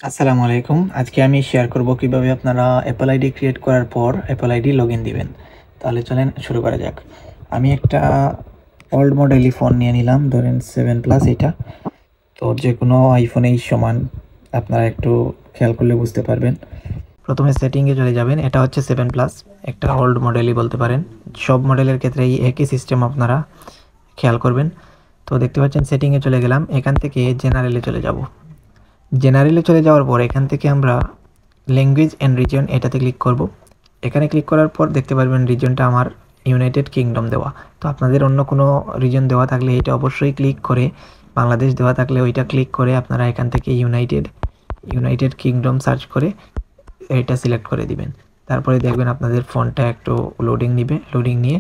আসসালামু আলাইকুম। আজকে আমি শেয়ার করব কিভাবে আপনারা অ্যাপল আইডি ক্রিয়েট করার পর অ্যাপল আইডি লগইন দিবেন। তাহলে চলেন শুরু করা যাক। আমি একটা ওল্ড মডেলই ফোন নিয়ে নিলাম, ধরেন 7 প্লাস এটা। তো যে কোনো আইফোনেই সমান, আপনারা একটু খেয়াল করলে বুঝতে পারবেন। প্রথমে সেটিংয়ে চলে যাবেন, এটা হচ্ছে 7 প্লাস, একটা ওল্ড মডেলই বলতে পারেন। সব মডেলের ক্ষেত্রেই একই সিস্টেম আপনারা খেয়াল করবেন। তো দেখতে পাচ্ছেন সেটিংয়ে চলে গেলাম, এখান থেকে জেনারেলে চলে যাব। জেনারেলে চলে যাওয়ার পর এখান থেকে আমরা ল্যাঙ্গুয়েজ অ্যান্ড রিজন এটাতে ক্লিক করব। এখানে ক্লিক করার পর দেখতে পারবেন রিজনটা আমার ইউনাইটেড কিংডম দেওয়া। তো আপনাদের অন্য কোনো রিজন দেওয়া থাকলে এটা অবশ্যই ক্লিক করে, বাংলাদেশ দেওয়া থাকলে ওইটা ক্লিক করে আপনারা এখান থেকে ইউনাইটেড কিংডম সার্চ করে এটা সিলেক্ট করে দিবেন। তারপরে দেখবেন আপনাদের ফোনটা একটু লোডিং নিবে, লোডিং নিয়ে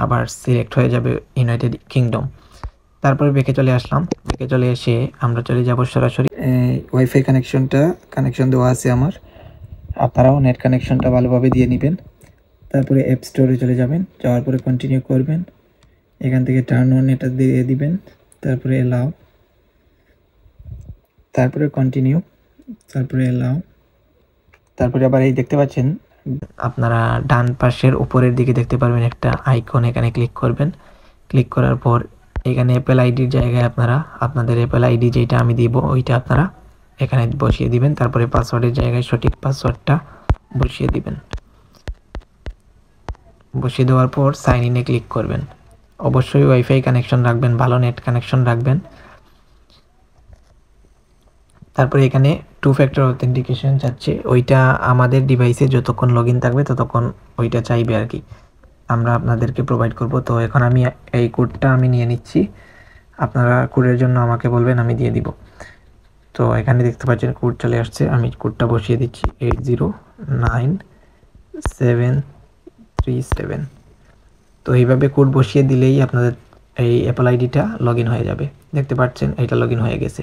আবার সিলেক্ট হয়ে যাবে ইউনাইটেড কিংডম। তারপরে ব্যাকে চলে আসলাম, ব্যাকে চলে এসে আমরা চলে যাব সরাসরি ওয়াইফাই কানেকশন দেওয়া আছে আমার, আপনারাও নেট কানেকশনটা ভালোভাবে দিয়ে নেবেন। তারপরে অ্যাপ স্টোরে চলে যাবেন, যাওয়ার পরে কন্টিনিউ করবেন, এখান থেকে টার্ন অন এটা দিয়ে দিবেন, তারপরে এলাও, তারপরে কন্টিনিউ, তারপরে এলাও। তারপরে আবার এই দেখতে পাচ্ছেন আপনারা ডান পাশের উপরের দিকে দেখতে পারবেন একটা আইকন, এখানে ক্লিক করবেন। ক্লিক করার পর এখানে অ্যাপল আইডির জায়গায় আপনারা আপনাদের অ্যাপল আইডি যেটা আমি দিব ওইটা আপনারা এখানে বসিয়ে দিবেন। তারপরে পাসওয়ার্ডের জায়গায় সঠিক পাসওয়ার্ডটা বসিয়ে দিবেন। বসিয়ে দেওয়ার পর সাইন ইনে ক্লিক করবেন। অবশ্যই ওয়াইফাই কানেকশন রাখবেন, ভালো নেট কানেকশন রাখবেন। তারপরে এখানে 2 ফ্যাক্টর অথেন্টিকেশন চাচ্ছে, ওইটা আমাদের ডিভাইসে যতক্ষণ লগইন থাকবে ততক্ষণ ওইটা চাইবে আর কি, আমরা আপনাদেরকে প্রোভাইড করব। তো এখন আমি এই কোডটা আমি নিয়ে নিচ্ছি, আপনারা কোডের জন্য আমাকে বলবেন, আমি দিয়ে দিব। তো এখানে দেখতে পাচ্ছেন কোড চলে আসছে, আমি কোডটা বসিয়ে দিচ্ছি 809737। তো এইভাবে কোড বসিয়ে দিলেই আপনাদের এই অ্যাপল আইডিটা লগইন হয়ে যাবে। দেখতে পাচ্ছেন এটা লগইন হয়ে গেছে।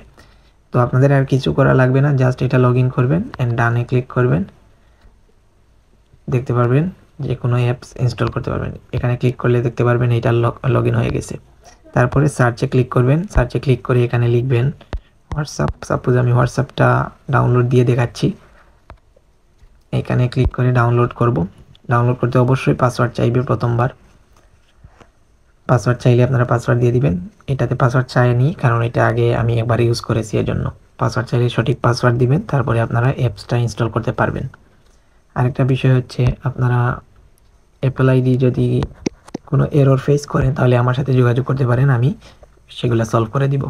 তো আপনাদের আর কিছু করা লাগবে না, জাস্ট এটা লগইন করবেন অ্যান্ড ডানে ক্লিক করবেন। দেখতে পারবেন যে কোনো অ্যাপস ইনস্টল করতে পারবেন। এখানে ক্লিক করলে দেখতে পারবেন এটা লগইন হয়ে গেছে। তারপরে সার্চে ক্লিক করবেন, সার্চে ক্লিক করে এখানে লিখবেন হোয়াটসঅ্যাপ। সাপোজ আমি হোয়াটসঅ্যাপটা ডাউনলোড দিয়ে দেখাচ্ছি। এখানে ক্লিক করে ডাউনলোড করব। ডাউনলোড করতে অবশ্যই পাসওয়ার্ড চাইবে প্রথমবার। পাসওয়ার্ড চাইলে আপনারা পাসওয়ার্ড দিয়ে দিবেন। এটাতে পাসওয়ার্ড চাইনি, কারণ এটা আগে আমি একবার ইউজ করেছি, এজন্য পাসওয়ার্ড চাইলে সঠিক পাসওয়ার্ড দিবেন। তারপরে আপনারা অ্যাপসটা ইনস্টল করতে পারবেন। আরেকটা বিষয় হচ্ছে, আপনারা অ্যাপল আইডি যদি কোনো এরর ফেস করেন তাহলে আমার সাথে যোগাযোগ করতে পারেন, আমি সেগুলো সলভ করে দিব।